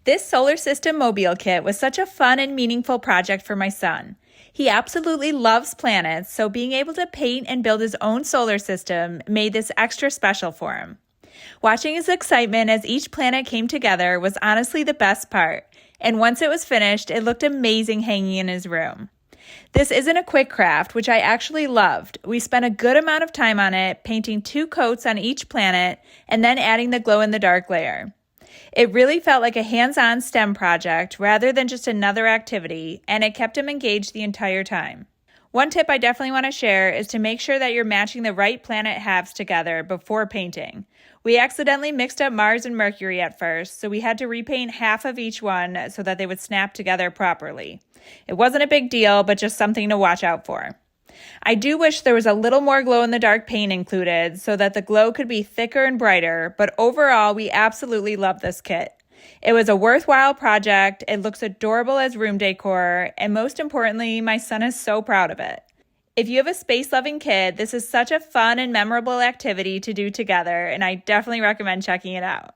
This solar system mobile kit was such a fun and meaningful project for my son. He absolutely loves planets, so being able to paint and build his own solar system made this extra special for him. Watching his excitement as each planet came together was honestly the best part, and once it was finished, it looked amazing hanging in his room. This isn't a quick craft, which I actually loved. We spent a good amount of time on it, painting 2 coats on each planet and then adding the glow-in-the-dark layer. It really felt like a hands-on STEM project rather than just another activity, and it kept him engaged the entire time. One tip I definitely want to share is to make sure that you're matching the right planet halves together before painting. We accidentally mixed up Mars and Mercury at first, so we had to repaint half of each one so that they would snap together properly. It wasn't a big deal, but just something to watch out for. I do wish there was a little more glow-in-the-dark paint included so that the glow could be thicker and brighter, but overall, we absolutely love this kit. It was a worthwhile project, it looks adorable as room decor, and most importantly, my son is so proud of it. If you have a space-loving kid, this is such a fun and memorable activity to do together, and I definitely recommend checking it out.